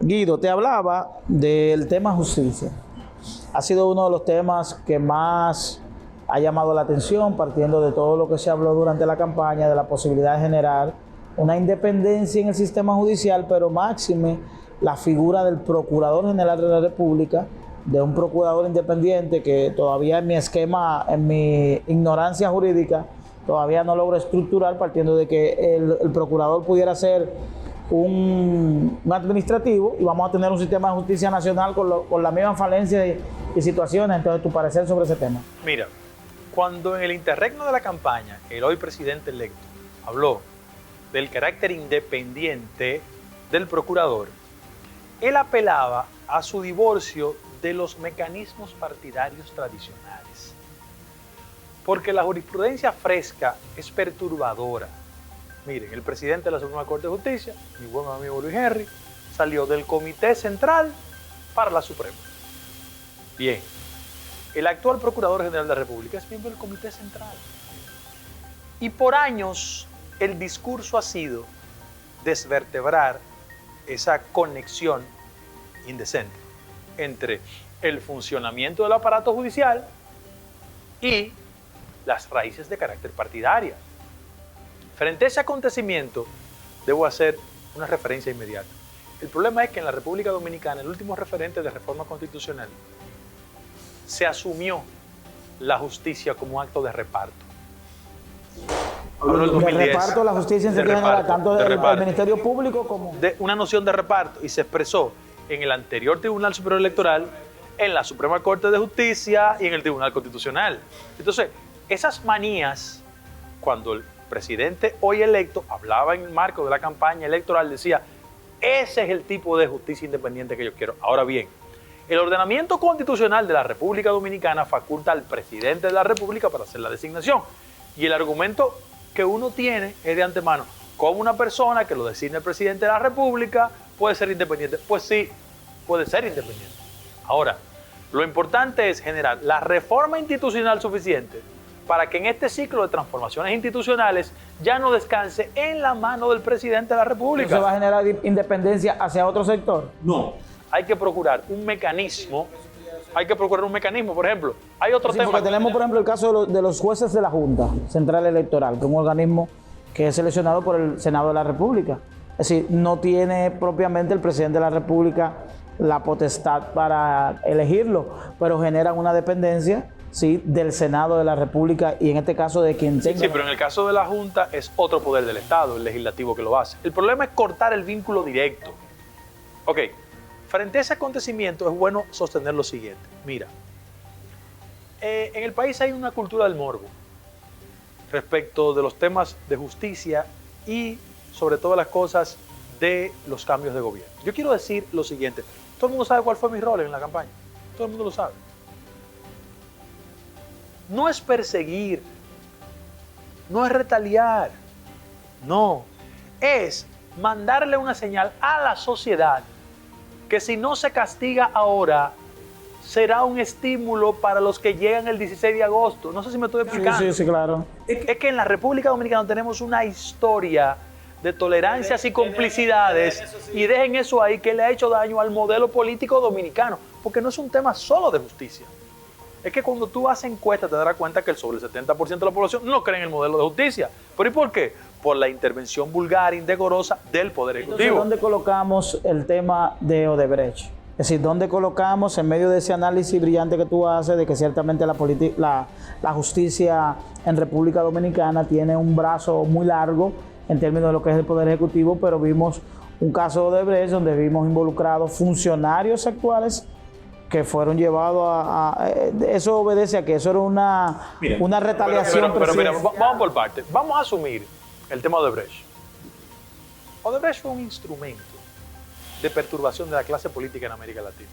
Guido, te hablaba del tema justicia. Ha sido uno de los temas que más ha llamado la atención, partiendo de todo lo que se habló durante la campaña, de la posibilidad de generar una independencia en el sistema judicial, pero máxime la figura del Procurador General de la República, de un procurador independiente que todavía en mi esquema, en mi ignorancia jurídica, todavía no logro estructurar, partiendo de que el procurador pudiera ser un administrativo y vamos a tener un sistema de justicia nacional con la misma falencia y situaciones. Entonces, tu parecer sobre ese tema. Mira, cuando en el interregno de la campaña el hoy presidente electo habló del carácter independiente del procurador, él apelaba a su divorcio de los mecanismos partidarios tradicionales. Porque la jurisprudencia fresca es perturbadora. Miren, el presidente de la Suprema Corte de Justicia, mi buen amigo Luis Henry, salió del Comité Central para la Suprema. Bien, el actual Procurador General de la República es miembro del Comité Central. Y por años el discurso ha sido desvertebrar esa conexión indecente entre el funcionamiento del aparato judicial y las raíces de carácter partidaria. Frente a ese acontecimiento, debo hacer una referencia inmediata. El problema es que en la República Dominicana, el último referente de reforma constitucional, se asumió la justicia como un acto de reparto. Hablo del 2010. De reparto, la justicia en sentido general, tanto del Ministerio Público como... De una noción de reparto, y se expresó en el anterior Tribunal Superior Electoral, en la Suprema Corte de Justicia y en el Tribunal Constitucional. Entonces, esas manías, cuando el presidente hoy electo hablaba en el marco de la campaña electoral, decía, ese es el tipo de justicia independiente que yo quiero. Ahora bien, el ordenamiento constitucional de la República Dominicana faculta al presidente de la República para hacer la designación. Y el argumento que uno tiene es de antemano, ¿cómo una persona que lo designa el presidente de la República puede ser independiente? Pues sí, puede ser independiente. Ahora, lo importante es generar la reforma institucional suficiente para que en este ciclo de transformaciones institucionales ya no descanse en la mano del presidente de la República. ¿Eso va a generar independencia hacia otro sector? No. Hay que procurar un mecanismo. Por ejemplo, hay otro tema. Porque tenemos, por ejemplo, el caso de los jueces de la Junta Central Electoral, que es un organismo que es seleccionado por el Senado de la República. Es decir, no tiene propiamente el presidente de la República la potestad para elegirlo, pero generan una dependencia, sí, del Senado de la República y en este caso de quien tenga... Sí, pero en el caso de la Junta es otro poder del Estado, el legislativo, que lo hace. El problema es cortar el vínculo directo. Ok, frente a ese acontecimiento es bueno sostener lo siguiente. Mira, en el país hay una cultura del morbo respecto de los temas de justicia y sobre todas las cosas de los cambios de gobierno. Yo quiero decir lo siguiente. Todo el mundo sabe cuál fue mi rol en la campaña. Todo el mundo lo sabe. No es perseguir, no es retaliar, no, es mandarle una señal a la sociedad que si no se castiga ahora, será un estímulo para los que llegan el 16 de agosto. No sé si me estoy explicando. Sí, claro. Es que en la República Dominicana tenemos una historia de tolerancias y complicidades, y dejen eso ahí, que le ha hecho daño al modelo político dominicano, porque no es un tema solo de justicia. Es que cuando tú haces encuestas te darás cuenta que sobre el 70% de la población no cree en el modelo de justicia. ¿Pero y por qué? Por la intervención vulgar, indecorosa del Poder Ejecutivo. Entonces, ¿dónde colocamos el tema de Odebrecht? Es decir, ¿dónde colocamos en medio de ese análisis brillante que tú haces de que ciertamente la justicia en República Dominicana tiene un brazo muy largo en términos de lo que es el Poder Ejecutivo, pero vimos un caso de Odebrecht donde vimos involucrados funcionarios actuales que fueron llevados eso obedece a que eso era una retaliación. Pero mira, vamos por partes. Vamos a asumir el tema de Odebrecht. Odebrecht fue un instrumento de perturbación de la clase política en América Latina.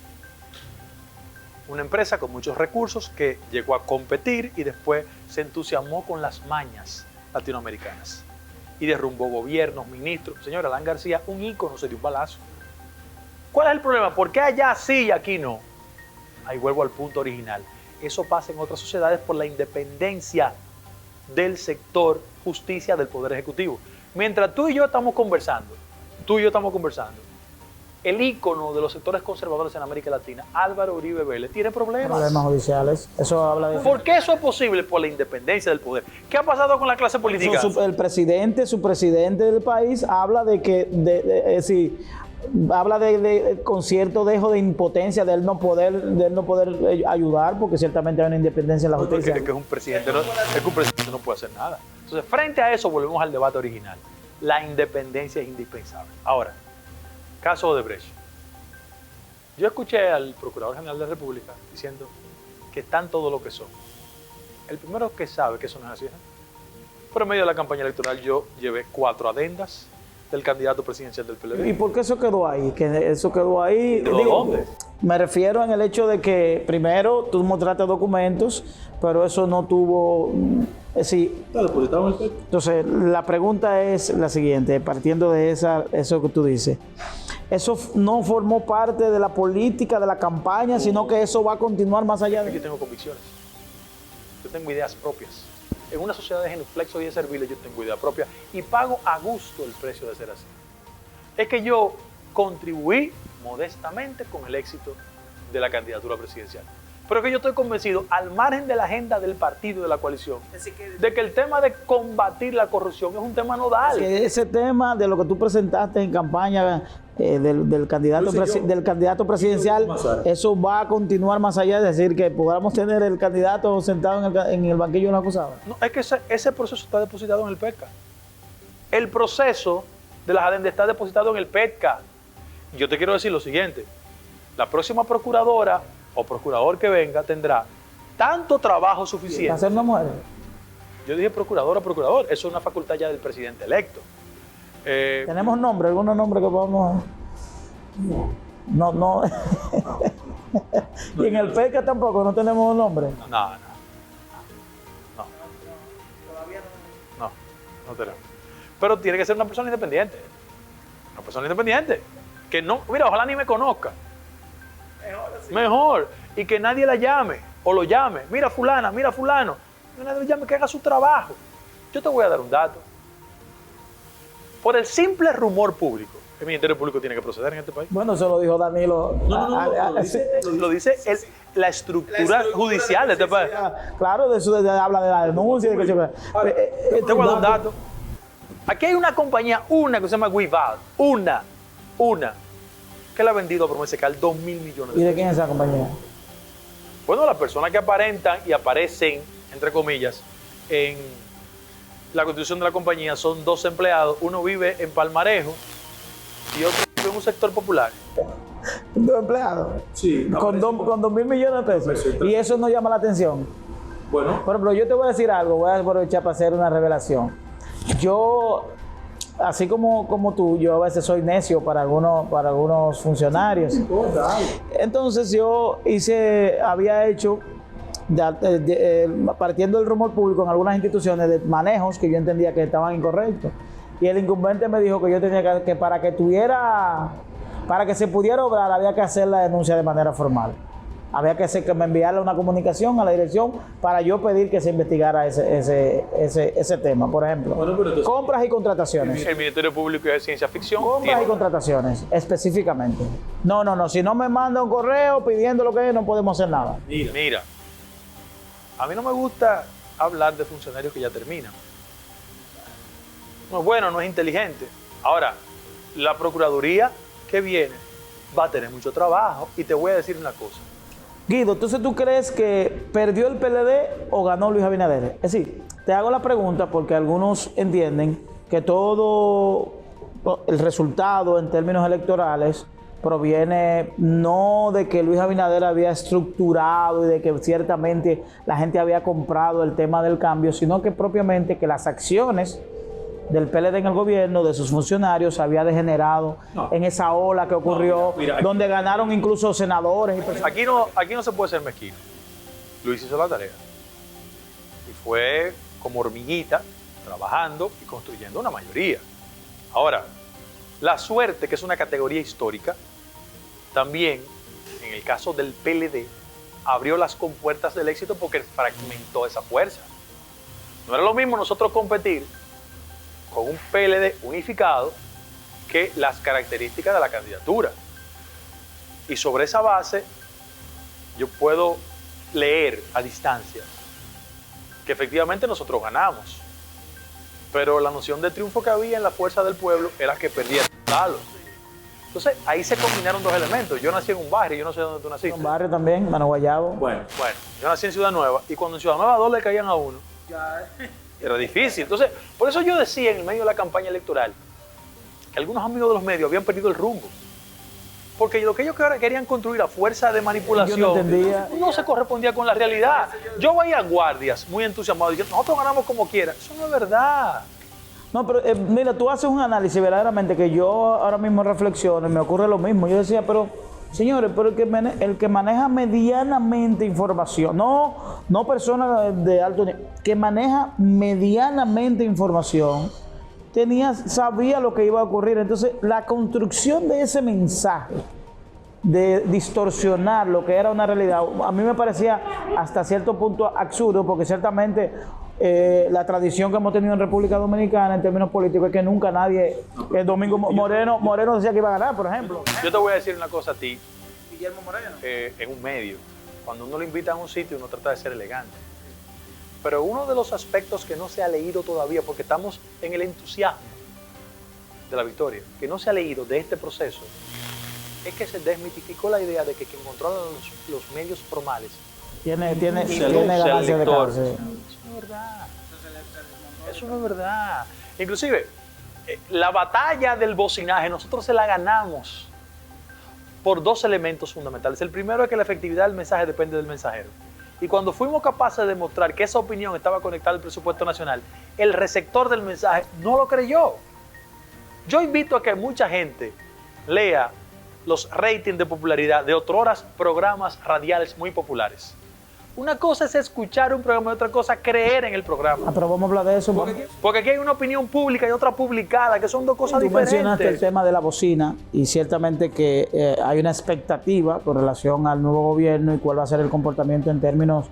Una empresa con muchos recursos que llegó a competir y después se entusiasmó con las mañas latinoamericanas y derrumbó gobiernos, ministros. Señor Alan García, un ícono, se dio un balazo. ¿Cuál es el problema? ¿Por qué allá sí y aquí no? Ahí vuelvo al punto original. Eso pasa en otras sociedades por la independencia del sector justicia del Poder Ejecutivo. Mientras tú y yo estamos conversando, el ícono de los sectores conservadores en América Latina, Álvaro Uribe Vélez, tiene problemas. Problemas judiciales. Eso habla de... ¿Por qué eso es posible? Por la independencia del poder. ¿Qué ha pasado con la clase política? El presidente, su presidente del país, habla de que, habla con cierto dejo de impotencia de él no poder ayudar, porque ciertamente hay una independencia en la justicia. Es que un presidente no puede hacer nada. Entonces, frente a eso, volvemos al debate original. La independencia es indispensable. Ahora, caso Odebrecht. Yo escuché al Procurador General de la República diciendo que están todo lo que son. El primero que sabe que eso no es así. Por en medio de la campaña electoral yo llevé 4 adendas del candidato presidencial del PLD. ¿Y por qué eso quedó ahí? Que eso quedó ahí. ¿Dónde? Me refiero en el hecho de que primero tú mostraste documentos, pero eso no tuvo... sí. Entonces, la pregunta es la siguiente, partiendo de eso que tú dices. Eso no formó parte de la política, de la campaña, sino que eso va a continuar más allá de... Yo tengo convicciones. Yo tengo ideas propias. En una sociedad de genuflexos y de serviles yo tengo idea propia y pago a gusto el precio de ser así. Es que yo contribuí modestamente con el éxito de la candidatura presidencial. Pero que yo estoy convencido, al margen de la agenda del partido de la coalición, de que el tema de combatir la corrupción es un tema nodal. Que ese tema de lo que tú presentaste en campaña del candidato presidencial, eso va a continuar más allá, es decir, que podamos tener el candidato sentado en el banquillo de los acusados. No, es que ese proceso está depositado en el PETCA. El proceso de las adendas está depositado en el PETCA. Yo te quiero decir lo siguiente, la próxima procuradora o procurador que venga tendrá tanto trabajo suficiente. ¿Va a ser una mujer? Yo dije procurador o procurador, eso es una facultad ya del presidente electo. ¿Tenemos nombre? ¿Algunos nombres que podamos...? No. Y en el PECA tampoco, no tenemos un nombre. No. No tenemos. Pero tiene que ser una persona independiente. Una persona independiente. Que no, mira, ojalá ni me conozca. Mejor. Y que nadie la llame o lo llame. Mira fulana, mira fulano. Que nadie le llame, que haga su trabajo. Yo te voy a dar un dato. Por el simple rumor público, el Ministerio Público tiene que proceder en este país. Bueno, eso lo dijo Danilo. Lo dice la estructura judicial de este país. Claro, de eso habla de la denuncia. Te voy a dar un dato. Aquí hay una compañía, que se llama Guival, una, que le ha vendido a Promesecal 2.000 millones de pesos. ¿Y de quién es esa compañía? Bueno, las personas que aparentan y aparecen, entre comillas, en la constitución de la compañía son 2 empleados. Uno vive en Palmarejo y otro vive en un sector popular. 2 empleados. Sí. Con 2.000 millones de pesos. Y eso no llama la atención. Bueno. Por ejemplo, yo te voy a decir algo, voy a aprovechar para hacer una revelación. Yo, así como tú, yo a veces soy necio para algunos funcionarios. Entonces yo había hecho, partiendo del rumor público en algunas instituciones, de manejos que yo entendía que estaban incorrectos. Y el incumbente me dijo que yo tenía que para que se pudiera obrar, había que hacer la denuncia de manera formal. Había que me enviara una comunicación a la dirección para yo pedir que se investigara ese tema, por ejemplo. Bueno, pero entonces, compras y contrataciones. El Ministerio Público de Ciencia Ficción. Compras y contrataciones, específicamente. No, si no me manda un correo pidiendo lo que es, no podemos hacer nada. Mira, a mí no me gusta hablar de funcionarios que ya terminan. No es bueno, no es inteligente. Ahora, la Procuraduría que viene va a tener mucho trabajo y te voy a decir una cosa. Guido, entonces ¿tú crees que perdió el PLD o ganó Luis Abinader? Es decir, te hago la pregunta porque algunos entienden que todo el resultado en términos electorales proviene no de que Luis Abinader había estructurado y de que ciertamente la gente había comprado el tema del cambio, sino que propiamente que las acciones del PLD en el gobierno, de sus funcionarios, había degenerado en esa ola que ocurrió, donde ganaron incluso senadores y personas. Aquí no se puede ser mezquino. Luis hizo la tarea. Y fue como hormiguita, trabajando y construyendo una mayoría. Ahora, la suerte, que es una categoría histórica, también, en el caso del PLD, abrió las compuertas del éxito porque fragmentó esa fuerza. No era lo mismo nosotros competir con un PLD unificado que las características de la candidatura. Y sobre esa base, yo puedo leer a distancia que efectivamente nosotros ganamos. Pero la noción de triunfo que había en la fuerza del pueblo era que perdía el talo. Entonces, ahí se combinaron dos elementos. Yo nací en un barrio, yo no sé dónde tú naciste. Un barrio también, Mano Guayabo. Bueno, yo nací en Ciudad Nueva y cuando en Ciudad Nueva 2 le caían a uno, era difícil. Entonces, por eso yo decía en el medio de la campaña electoral que algunos amigos de los medios habían perdido el rumbo. Porque lo que ellos querían construir a fuerza de manipulación Yo no entendía. no se correspondía con la realidad. Yo veía guardias muy entusiasmados diciendo, nosotros ganamos como quiera. Eso no es verdad. No, pero mira, tú haces un análisis verdaderamente que yo ahora mismo reflexiono y me ocurre lo mismo. Yo decía, pero señores, pero el que maneja medianamente información, no personas de alto nivel, que maneja medianamente información, sabía lo que iba a ocurrir. Entonces, la construcción de ese mensaje, de distorsionar lo que era una realidad, a mí me parecía hasta cierto punto absurdo, porque ciertamente la tradición que hemos tenido en República Dominicana en términos políticos es que nunca nadie, el Domingo Moreno decía que iba a ganar, por ejemplo. Yo te voy a decir una cosa a ti, Guillermo Moreno. en un medio, cuando uno lo invita a un sitio uno trata de ser elegante. Pero uno de los aspectos que no se ha leído todavía, porque estamos en el entusiasmo de la victoria, que no se ha leído de este proceso, es que se desmitificó la idea de que quien controla los medios formales Tiene induce al ganancia de lector. cárcel. Eso no es verdad. Eso no es verdad. Inclusive, la batalla del bocinaje nosotros se la ganamos por dos elementos fundamentales. El primero es que la efectividad del mensaje depende del mensajero. Y cuando fuimos capaces de demostrar que esa opinión estaba conectada al presupuesto nacional, el receptor del mensaje no lo creyó. Yo invito a que mucha gente lea los ratings de popularidad de otroras programas radiales muy populares. Una cosa es escuchar un programa y otra cosa creer en el programa. Pero vamos a hablar de eso. Porque aquí hay una opinión pública y otra publicada, que son dos cosas Tú diferentes. mencionaste el tema de la bocina y ciertamente que hay una expectativa con relación al nuevo gobierno y cuál va a ser el comportamiento en términos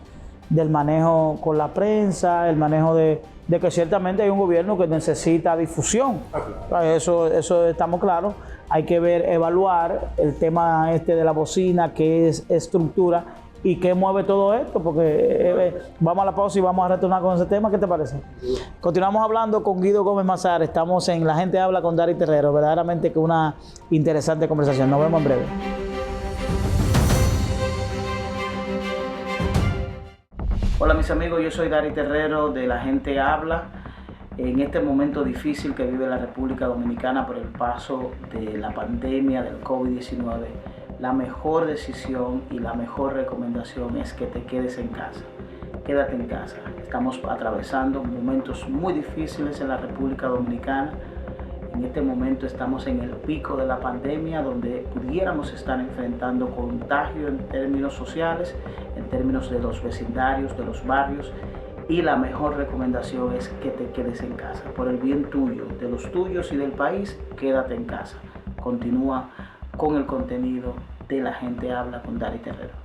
del manejo con la prensa, el manejo de que ciertamente hay un gobierno que necesita difusión. Eso estamos claros. Hay que evaluar el tema de la bocina, qué es estructura y qué mueve todo esto, porque vamos a la pausa y vamos a retornar con ese tema. ¿Qué te parece? Continuamos hablando con Guido Gómez Mazar. Estamos en La Gente Habla con Dari Terrero. Verdaderamente que una interesante conversación. Nos vemos en breve. Hola mis amigos, yo soy Dari Terrero de La Gente Habla. En este momento difícil que vive la República Dominicana por el paso de la pandemia del COVID-19, la mejor decisión y la mejor recomendación es que te quedes en casa. Quédate en casa. Estamos atravesando momentos muy difíciles en la República Dominicana. En este momento estamos en el pico de la pandemia, donde pudiéramos estar enfrentando contagio en términos sociales, en términos de los vecindarios, de los barrios. Y la mejor recomendación es que te quedes en casa. Por el bien tuyo, de los tuyos y del país, quédate en casa. Continúa con el contenido de La Gente Habla con Dari Terrero.